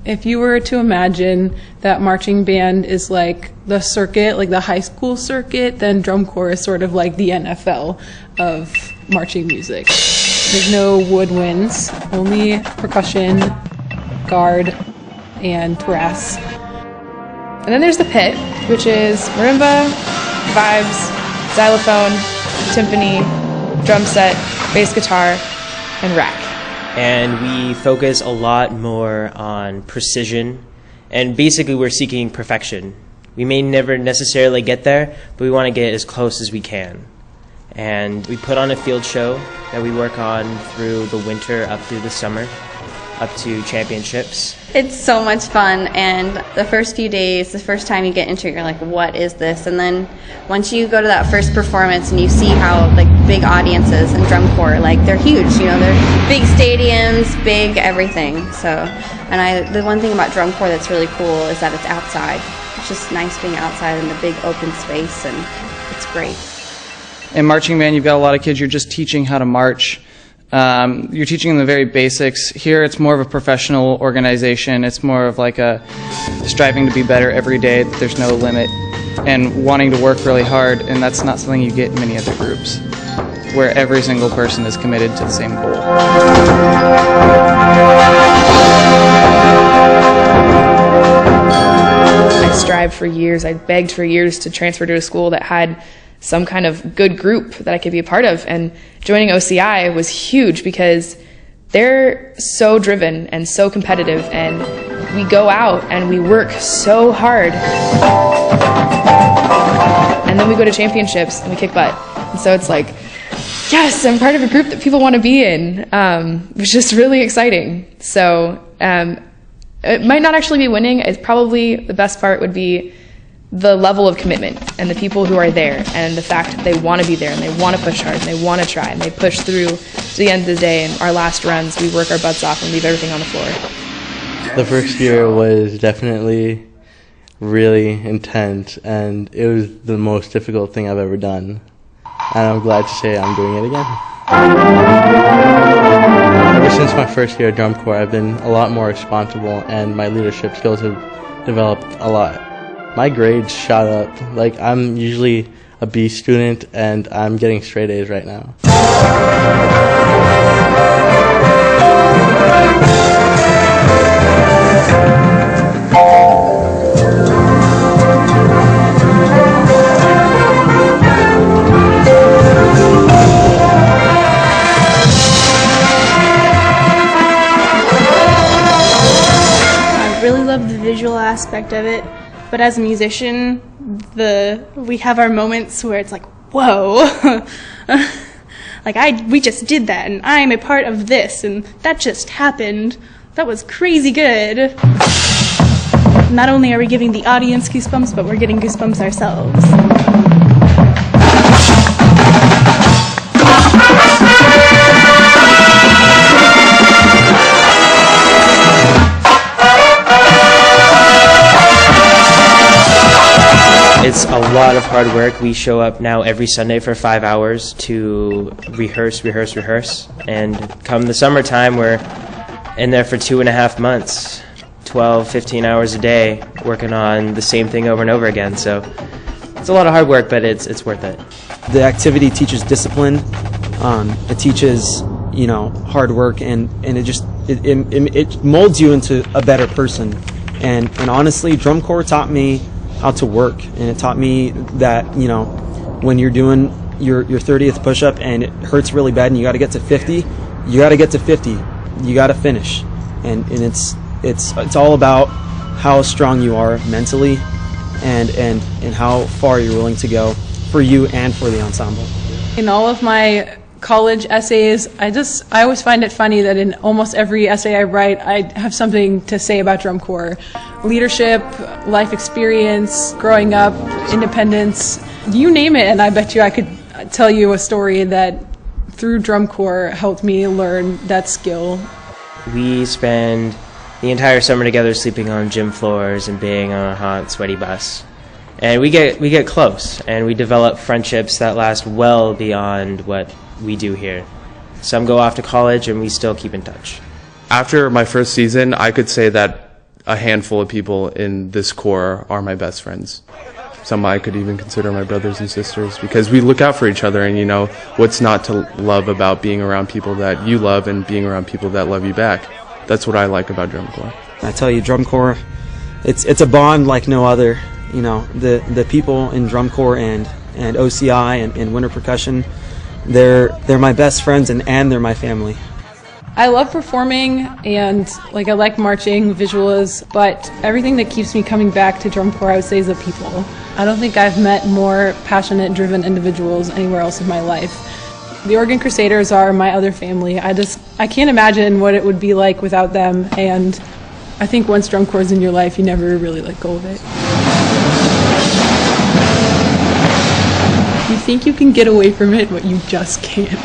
If you were to imagine that marching band is like the circuit, like the high school circuit, then drum corps is sort of like the NFL of marching music. There's no woodwinds, only percussion, guard, and brass. And then there's the pit, which is marimba, vibes, xylophone, timpani, drum set, bass guitar, and rack. And we focus a lot more on precision, and basically we're seeking perfection. We may never necessarily get there, but we want to get as close as we can. And we put on a field show that we work on through the winter up through the summer, up to championships. It's so much fun, and the first few days, the first time you get into it, you're like, what is this? And then once you go to that first performance and you see how like big audiences and drum corps, like they're huge, you know, they're big stadiums, big everything. So, and the one thing about drum corps that's really cool is that it's outside. It's just nice being outside in the big open space, and it's great. In marching band, you've got a lot of kids you're just teaching how to march. You're teaching them the very basics. Here it's more of a professional organization. It's more of like a striving to be better every day. There's no limit, and wanting to work really hard, and that's not something you get in many other groups, where every single person is committed to the same goal. I strived for years, I begged for years to transfer to a school that had some kind of good group that I could be a part of, and joining OCI was huge because they're so driven and so competitive, and we go out and we work so hard, and then we go to championships and we kick butt. And so it's like, yes, I'm part of a group that people want to be in, which is just really exciting. So it might not actually be winning. It's probably the best part would be the level of commitment and the people who are there, and the fact that they want to be there and they want to push hard and they want to try and they push through to the end of the day. And our last runs, we work our butts off and leave everything on the floor. The first year was definitely really intense, and it was the most difficult thing I've ever done. And I'm glad to say I'm doing it again. Ever since my first year at drum corps, I've been a lot more responsible, and my leadership skills have developed a lot. My grades shot up. Like, I'm usually a B student, and I'm getting straight A's right now. I really love the visual aspect of it. But as a musician, we have our moments where it's like, whoa, like we just did that, and I'm a part of this, and that just happened. That was crazy good. Not only are we giving the audience goosebumps, but we're getting goosebumps ourselves. It's a lot of hard work. We show up now every Sunday for 5 hours to rehearse, and come the summertime, we're in there for 2.5 months, 12, 15 hours a day, working on the same thing over and over again. So it's a lot of hard work, but it's worth it. The activity teaches discipline. It teaches, hard work, and it molds you into a better person. And honestly, drum corps taught me how to work, and it taught me that when you're doing your 30th push-up and it hurts really bad and you got to get to 50, you got to get to 50, you got to finish, and it's all about how strong you are mentally and how far you're willing to go for you and for the ensemble. In all of my college essays, I always find it funny that in almost every essay I write, I have something to say about drum corps. Leadership, life experience, growing up, independence, you name it, and I bet you I could tell you a story that through drum corps helped me learn that skill. We spend the entire summer together sleeping on gym floors and being on a hot, sweaty bus. And we get close, and we develop friendships that last well beyond what we do here. Some go off to college, and we still keep in touch. After my first season, I could say that a handful of people in this corps are my best friends. Some I could even consider my brothers and sisters, because we look out for each other, and you know what's not to love about being around people that you love and being around people that love you back. That's what I like about drum corps. I tell you, drum corps, it's a bond like no other. You know, the people in drum corps and OCI and Winter Percussion, they're my best friends and they're my family. I love performing and I like marching, visuals, but everything that keeps me coming back to drum corps, I would say, is the people. I don't think I've met more passionate, driven individuals anywhere else in my life. The Oregon Crusaders are my other family. I can't imagine what it would be like without them, and I think once drum corps is in your life, you never really let go of it. You think you can get away from it, but you just can't.